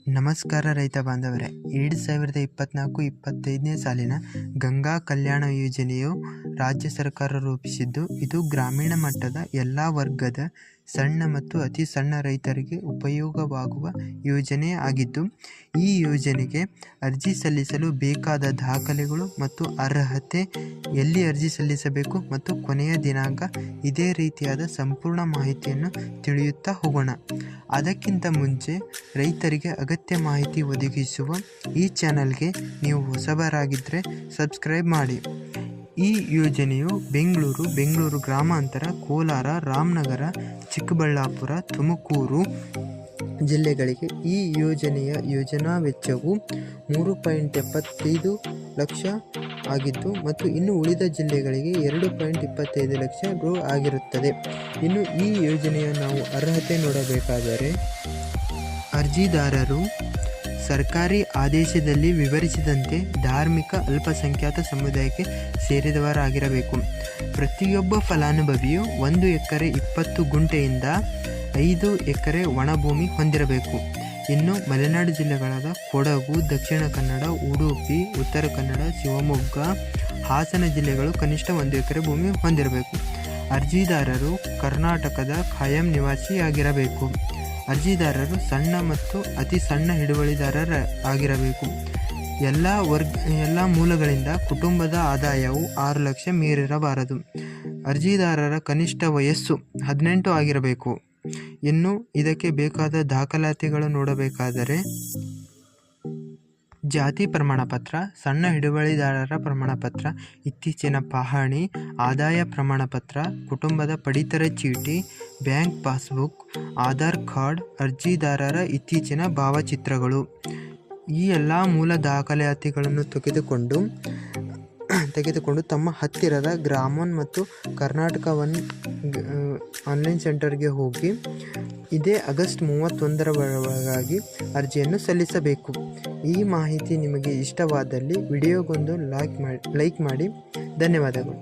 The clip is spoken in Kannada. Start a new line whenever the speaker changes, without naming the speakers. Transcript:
ನಮಸ್ಕಾರ ರೈತ ಬಾಂಧವರೇ. 2024-25ನೇ ಸಾಲಿನ ಗಂಗಾ ಕಲ್ಯಾಣ ಯೋಜನೆಯು ರಾಜ್ಯ ಸರ್ಕಾರ ರೂಪಿಸಿದ್ದು, ಇದು ಗ್ರಾಮೀಣ ಮಟ್ಟದ ಎಲ್ಲ ವರ್ಗದ ಸಣ್ಣ ಮತ್ತು ಅತಿ ಸಣ್ಣ ರೈತರಿಗೆ ಉಪಯೋಗವಾಗುವ ಯೋಜನೆ ಆಗಿದ್ದು, ಈ ಯೋಜನೆಗೆ ಅರ್ಜಿ ಸಲ್ಲಿಸಲು ಬೇಕಾದ ದಾಖಲೆಗಳು ಮತ್ತು ಅರ್ಹತೆ, ಎಲ್ಲಿ ಅರ್ಜಿ ಸಲ್ಲಿಸಬೇಕು ಮತ್ತು ಕೊನೆಯ ದಿನಾಂಕ, ಇದೇ ರೀತಿಯಾದ ಸಂಪೂರ್ಣ ಮಾಹಿತಿಯನ್ನು ತಿಳಿಯುತ್ತಾ ಹೋಗೋಣ. ಅದಕ್ಕಿಂತ ಮುಂಚೆ ರೈತರಿಗೆ ಅಗತ್ಯ ಮಾಹಿತಿ ಒದಗಿಸುವ ಈ ಚಾನಲ್ಗೆ ನೀವು ಹೊಸಬರಾಗಿದ್ದರೆ ಸಬ್ಸ್ಕ್ರೈಬ್ ಮಾಡಿ. ಈ ಯೋಜನೆಯು ಬೆಂಗಳೂರು ಗ್ರಾಮಾಂತರ, ಕೋಲಾರ, ರಾಮನಗರ, ಚಿಕ್ಕಬಳ್ಳಾಪುರ, ತುಮಕೂರು ಜಿಲ್ಲೆಗಳಿಗೆ ಈ ಯೋಜನೆಯ ಯೋಜನಾ ವೆಚ್ಚವು 3.75 ಲಕ್ಷ ಆಗಿದ್ದು ಮತ್ತು ಇನ್ನು ಉಳಿದ ಜಿಲ್ಲೆಗಳಿಗೆ 2.25 ಲಕ್ಷ ರು ಆಗಿರುತ್ತದೆ. ಇನ್ನು ಈ ಯೋಜನೆಯ ನಾವು ಅರ್ಹತೆ ನೋಡಬೇಕಾದರೆ, ಅರ್ಜಿದಾರರು ಸರ್ಕಾರಿ ಆದೇಶದಲ್ಲಿ ವಿವರಿಸಿದಂತೆ ಧಾರ್ಮಿಕ ಅಲ್ಪಸಂಖ್ಯಾತ ಸಮುದಾಯಕ್ಕೆ ಸೇರಿದವರಾಗಿರಬೇಕು. ಪ್ರತಿಯೊಬ್ಬ ಫಲಾನುಭವಿಯು 1 ಎಕರೆ 20 ಗುಂಟೆಯಿಂದ 5 ಎಕರೆ ಒಣಭೂಮಿ ಹೊಂದಿರಬೇಕು. ಇನ್ನು ಮಲೆನಾಡು ಜಿಲ್ಲೆಗಳಾದ ಕೊಡಗು, ದಕ್ಷಿಣ ಕನ್ನಡ, ಉಡುಪಿ, ಉತ್ತರ ಕನ್ನಡ, ಶಿವಮೊಗ್ಗ, ಹಾಸನ ಜಿಲ್ಲೆಗಳು ಕನಿಷ್ಠ 1 ಎಕರೆ ಭೂಮಿ ಹೊಂದಿರಬೇಕು. ಅರ್ಜಿದಾರರು ಕರ್ನಾಟಕದ ಖಾಯಂ ನಿವಾಸಿಯಾಗಿರಬೇಕು. ಅರ್ಜಿದಾರರು ಸಣ್ಣ ಮತ್ತು ಅತಿ ಸಣ್ಣ ಹಿಡುವಳಿದಾರರ ಆಗಿರಬೇಕು. ಎಲ್ಲ ಮೂಲಗಳಿಂದ ಕುಟುಂಬದ ಆದಾಯವು 6 ಲಕ್ಷ ಮೀರಿರಬಾರದು. ಅರ್ಜಿದಾರರ ಕನಿಷ್ಠ ವಯಸ್ಸು 18 ಆಗಿರಬೇಕು. ಇನ್ನು ಇದಕ್ಕೆ ಬೇಕಾದ ದಾಖಲಾತಿಗಳು ನೋಡಬೇಕಾದರೆ, ಜಾತಿ ಪ್ರಮಾಣಪತ್ರ, ಸಣ್ಣ ಹಿಡುವಳಿದಾರರ ಪ್ರಮಾಣಪತ್ರ, ಇತ್ತೀಚಿನ ಪಹಣಿ, ಆದಾಯ ಪ್ರಮಾಣಪತ್ರ, ಕುಟುಂಬದ ಪಡಿತರ ಚೀಟಿ, ಬ್ಯಾಂಕ್ ಪಾಸ್ಬುಕ್, ಆಧಾರ್ ಕಾರ್ಡ್, ಅರ್ಜಿದಾರರ ಇತ್ತೀಚಿನ ಭಾವಚಿತ್ರಗಳು. ಈ ಎಲ್ಲ ಮೂಲ ದಾಖಲಾತಿಗಳನ್ನು ತೆಗೆದುಕೊಂಡು ತಮ್ಮ ಹತ್ತಿರದ ಗ್ರಾಮ ಮತ್ತು ಕರ್ನಾಟಕ ಒನ್ ಆನ್ಲೈನ್ ಸೆಂಟರ್ಗೆ ಹೋಗಿ ಇದೇ ಆಗಸ್ಟ್ 31ರ ಒಳಗಾಗಿ ಅರ್ಜಿಯನ್ನು ಸಲ್ಲಿಸಬೇಕು. ಈ ಮಾಹಿತಿ ನಿಮಗೆ ಇಷ್ಟವಾದಲ್ಲಿ ವಿಡಿಯೋಗೊಂದು ಲೈಕ್ ಮಾಡಿ. ಧನ್ಯವಾದಗಳು.